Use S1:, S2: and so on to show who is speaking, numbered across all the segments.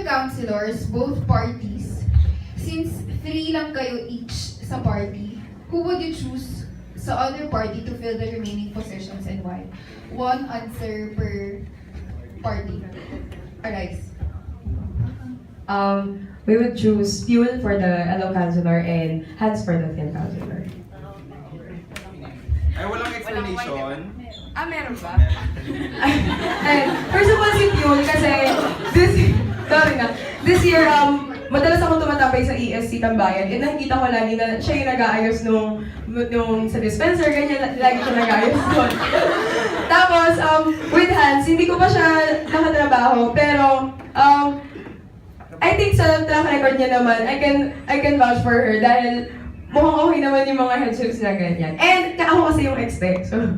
S1: the councilors, both parties, since 3 lang kayo each sa party, who would you choose sa other party to fill the remaining positions and why? One answer per party. Arise.
S2: We would choose Fuel for the LO Councilor and Hans for the Field Councilor.
S3: Ay, walang explanation.
S4: Meron ba?
S2: And first of all, si Fuel kasi this year, madalas ako tumatambay sa ESC Tambayan and nakikita ko lagi na siya yung nag-aayos nung sa dispenser, ganyan, lagi siya nag-aayos doon. Tapos, with Hans, hindi ko pa siya nakatrabaho, pero, I think sa track record niya naman, I can vouch for her dahil mukhang okay naman yung mga headships na ganyan. And ako kasi yung ex-tech, so,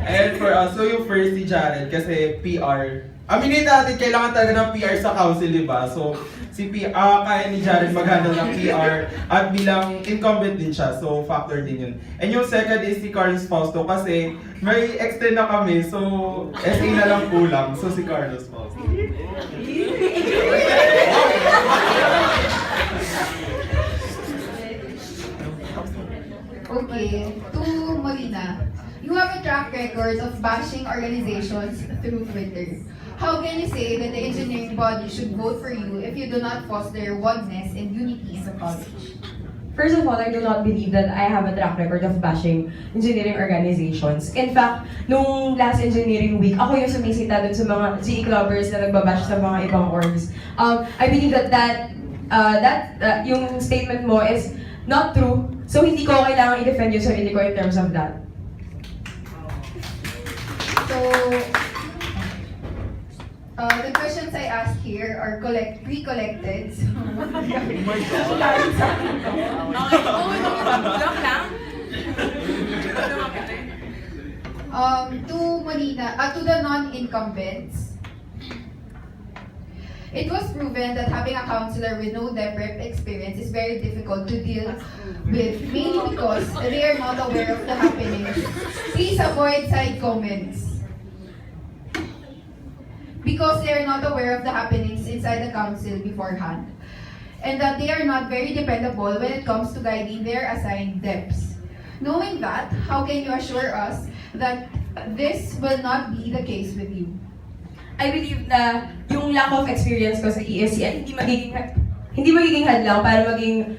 S3: And for us, so yung first si Jared, kasi PR. Aminin natin, kailangan talaga ng PR sa council, di ba? So, si PR, kaya ni Jared mag-handle ng PR at bilang incumbent din siya, so factor din yun. And yung second is si Carlos Fausto kasi may extend na kami, so SA na lang kulang. So si Carlos Fausto.
S1: Okay, to Molina. You have a track record of bashing organizations through Twitter. How can you say that the engineering body should vote for you if you do not foster oneness and unity in the college?
S2: first of all, I do not believe that I have a track record of bashing engineering organizations. In fact, nung last engineering week, ako yung sumisita dun sa mga GE clubbers na nagbabash sa mga ibang orgs. I believe that yung statement mo is not true. So hindi ko kailangan i-defend yung sarili ko in terms of that.
S1: So, the questions I asked here are pre-collected. So, to Molina, to the non-incumbents, it was proven that having a counselor with no DepRep experience is very difficult to deal with, mainly because they are not aware of the happenings. Please avoid side comments. Because they are not aware of the happenings inside the council beforehand. And that they are not very dependable when it comes to guiding their assigned DEPs. Knowing that, how can you assure us that this will not be the case with you?
S2: I believe na yung lack of experience ko sa ESC ay hindi magiging hadlang para maging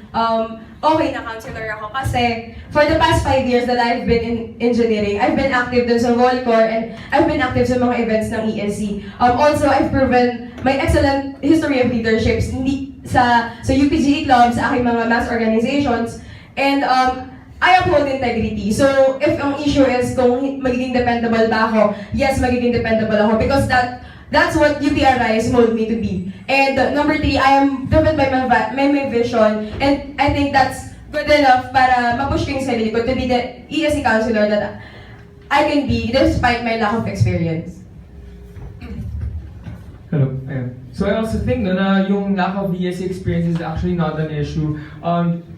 S2: okay na counselor ako. Kasi for the past 5 years that I've been in engineering, I've been active dun sa Volcor and I've been active sa mga events ng ESC. Also, I've proven my excellent history of leaderships sa UPGE club, sa aking mga mass organizations, and I uphold integrity. So, if ang issue is kung magiging dependable ba ako, yes, magiging dependable ako because that's what UPRIs mold me to be. And number 3, I am driven by my vision, and I think that's good enough para mapush ko yung sarili ko to be the ESC counselor that I can be despite my lack of experience.
S5: Hello. So I also think na yung lack of ESC experience is actually not an issue.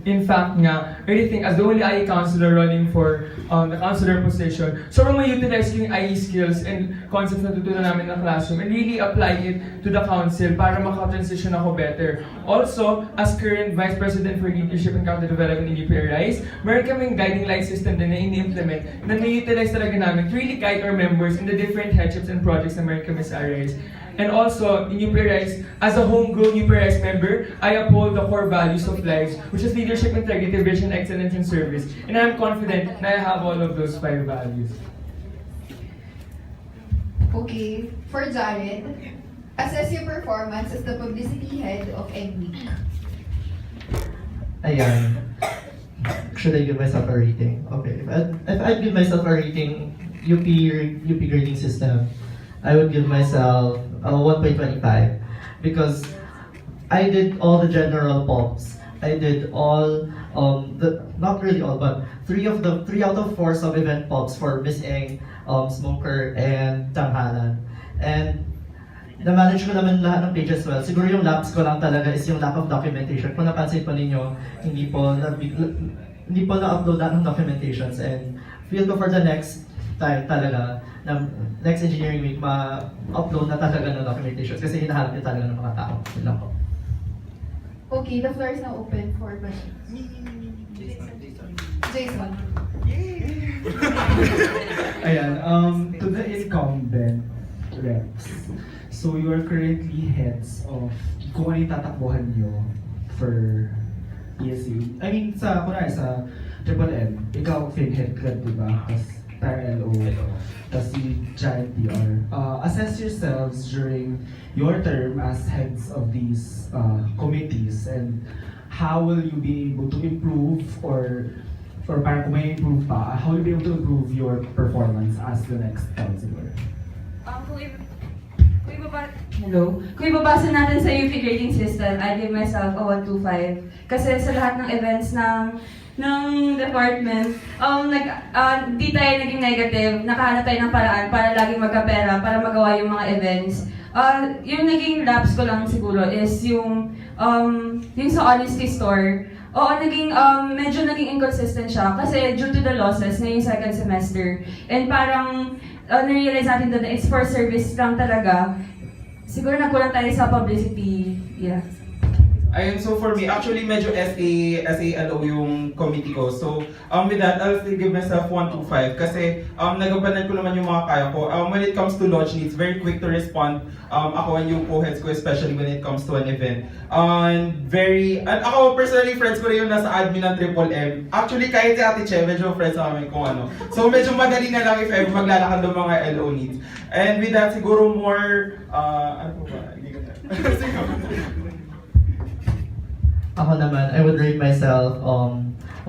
S5: In fact nga, I really think as the only IE counselor running for the counselor position, so we're ma-utilize yung IE skills and concepts na tutunan namin ng classroom and really apply it to the council para maka-transition ako better. Also, as current Vice President for Leadership and Character Development in UPRIs, meron kaming guiding light system din na ini-implement na na-utilize talaga namin to really guide our members in the different headships and projects na meron kami sa RIs. And also, in UPRIs, as a homegrown UPRIs member, I uphold the core values of life, which is leadership, integrity, vision, excellence, and service. And I'm confident na I have all of those 5 values.
S1: Okay, for Jared, assess your performance as the publicity head of NWeek.
S6: Ayan. Should I give myself a rating? Okay. If I give myself a rating, UP grading system, I would give myself a 1.25 because I did all the general pops. I did all not really all, but 3 out of 4 sub-event pops for Miss Eng, Smoker, and Tanghalan. And na-manage ko naman lahat ng pages well. Siguro yung lapse ko lang talaga is yung lack of documentation. Kung napansin po ninyo, hindi po na-upload lahat ng documentations, and feel ko for the next time talaga na next engineering week, ma-upload na talaga ng documentations kasi hinahanap din talaga ng mga tao. Yun lang po.
S1: Okay, the floor is now open for questions. Jason.
S4: Ayan, to the incumbent reps. So you are currently heads of kung ano yung tatakbuhan nyo for ESC. I mean, kunwari sa Triple M, ikaw head ka, di ba? Tapos tayo LO, tapos si Giant PR. Assess yourselves during your term as heads of these committees and how will you be able to improve or parang kung may improve pa, how will you be able to improve your performance as the next councilor?
S2: Kung ibabasa natin sa UP grading system, I give myself a 125. Kasi sa lahat ng events ng department, di tayo naging negative, nakahanap tayo ng paraan para laging magkapera, para magawa yung mga events. Yung naging lapse ko lang siguro is yung sa honesty store. Oo, medyo naging inconsistent siya kasi due to the losses na yung second semester. And parang na-realize natin doon na it's for service lang talaga. Siguro nagkulang tayo sa publicity. Yeah.
S3: Ayun, so for me, actually medyo SALO yung committee ko. So with that, I'll still give myself 125 kasi nagabanan ko naman yung mga kaya ko. When it comes to launch needs, very quick to respond. Ako and yung co-heads ko, especially when it comes to an event. Ako personally, friends ko rin yung nasa admin ng Triple M. Actually, kahit si Ate Che, medyo friends sa amin kung ano. So medyo madali na lang if ever maglalakad ng mga LO needs. And with that, siguro more, ano po ba? Hindi ko na.
S6: Ako naman, I would rate myself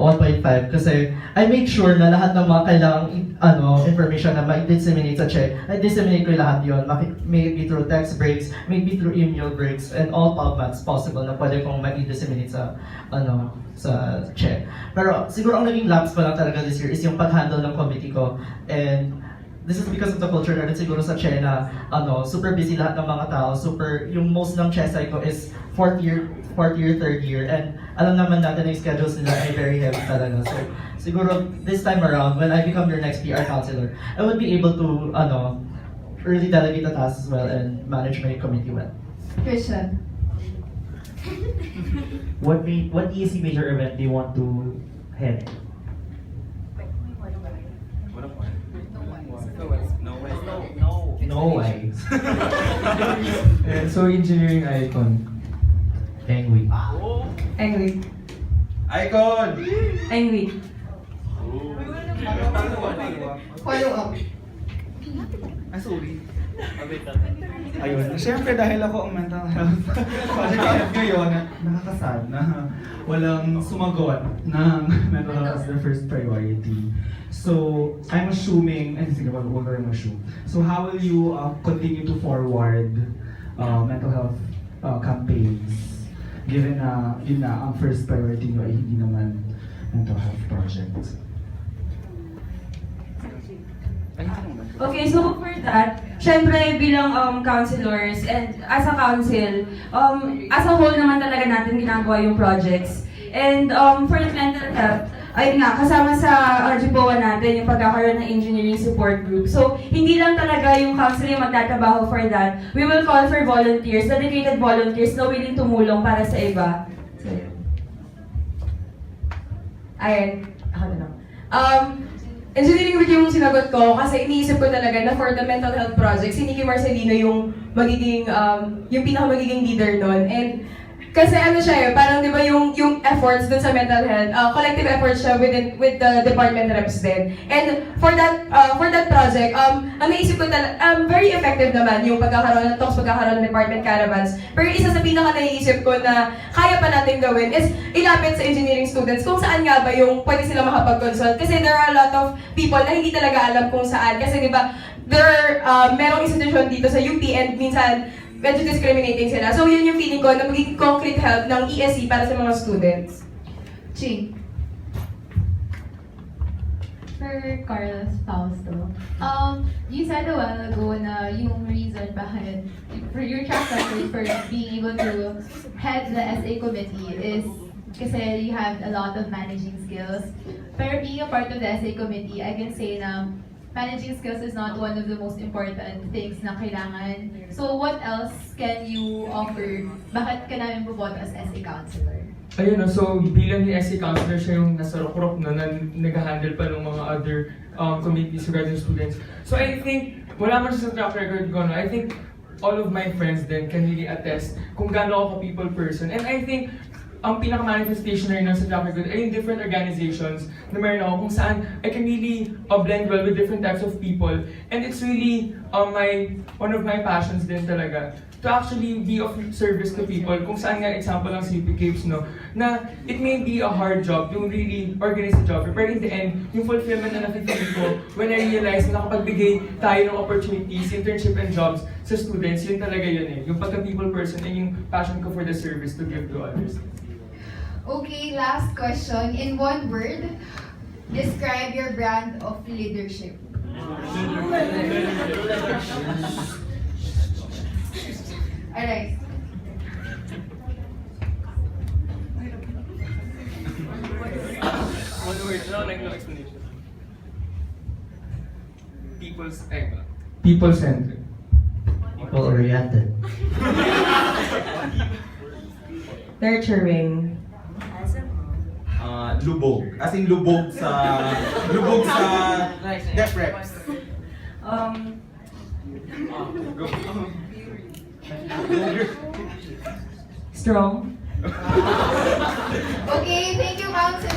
S6: 1.5 kasi I make sure na lahat ng mga kailangang information na ma-disseminate sa check, I disseminate ko lahat yun. May it be through text breaks, may it be through email breaks, and all formats possible na pwede kong ma-disseminate sa check. Pero siguro ang naging lapse pa lang talaga this year is yung pag-handle ng committee ko. And this is because of the culture natin siguro sa Che na super busy lahat ng mga tao, yung most ng Chesay ko is fourth year, third year, and alam naman natin yung schedules nila ay very heavy talaga. So siguro this time around, when I become your next PR councilor, I would be able to really delegate the tasks as well and manage my committee well.
S1: Christian.
S7: What ESC major event do you want to head?
S4: No way.
S5: So engineering icon.
S6: Angry.
S2: Angry.
S3: Icon!
S2: Angry.
S1: Follow up.
S4: Sorry. Ayun. Siyempre dahil ako ang mental health project head ngayon, nakakasad na walang sumagot ng mental health as their first priority. So, I'm assuming, sige, wag ko rin assume. So, how will you continue to forward mental health campaigns given na yun na ang first priority nyo ay hindi naman mental health projects?
S2: Okay, so for that, syempre bilang councilors and as a council, as a whole naman talaga natin ginagawa yung projects. And for the mental health, ayun nga, kasama sa GPOA natin yung pagkakaroon ng engineering support group. So, hindi lang talaga yung council yung magtatrabaho for that. We will call for volunteers, dedicated volunteers na willing tumulong para sa iba. So, ayun, ako na lang. Engineering week yung sinagot ko kasi iniisip ko talaga na for the mental health project, si Nikki Marcelino yung magiging, yung pinaka-magiging leader nun. And kasi ano siya parang di ba yung efforts dun sa mental health, collective efforts siya with the department reps din. And for that project, ang naisip ko talaga, very effective naman yung pagkakaroon ng department caravans. Pero isa sa pinaka naiisip ko na kaya pa natin gawin is ilapit sa engineering students kung saan nga ba yung pwede sila makapag-consult. Kasi there are a lot of people na hindi talaga alam kung saan. Kasi di ba, merong institution dito sa UP and minsan medyo discriminating sila. So yun yung feeling ko na magiging concrete help ng ESC para sa mga students.
S1: Ching.
S8: For Carlos Fausto, you said a while ago na yung reason behind for your track record for being able to head the SA committee is kasi you have a lot of managing skills. Pero being a part of the SA committee, I can say na managing skills is not one of the most important things na kailangan. So what else can you offer? Bakit ka namin boboto as SA Councilor?
S5: Ayun, no, so bilang ni ESC Councilor, siya yung nasa rukrok na nag-handle pa ng mga other committees regarding students. So I think, wala man siya sa track record ko, no? I think all of my friends then can really attest kung gaano ako ka-people person. And I think, ang pinaka-manifestation na rin sa track record ay yung different organizations na meron ako kung saan I can really blend well with different types of people. And it's really one of my passions din talaga to actually be of service to people. Kung saan nga example ng CP Capes, no, na it may be a hard job to really organize a job, pero in the end, yung fulfillment na nakikita ko when I realize na nakapagbigay tayo ng opportunities, internship and jobs sa students, yun talaga yun eh. Yung pagka-people person and yung passion ko for the service to give to others.
S1: Okay, last question. In one word, describe your brand of leadership. Alright.
S5: One word, no explanation. People-centered.
S6: People-oriented.
S2: Nurturing.
S3: Lubog. As in lubog sa Dep Reps.
S2: Strong.
S1: Okay, thank you, Councilor.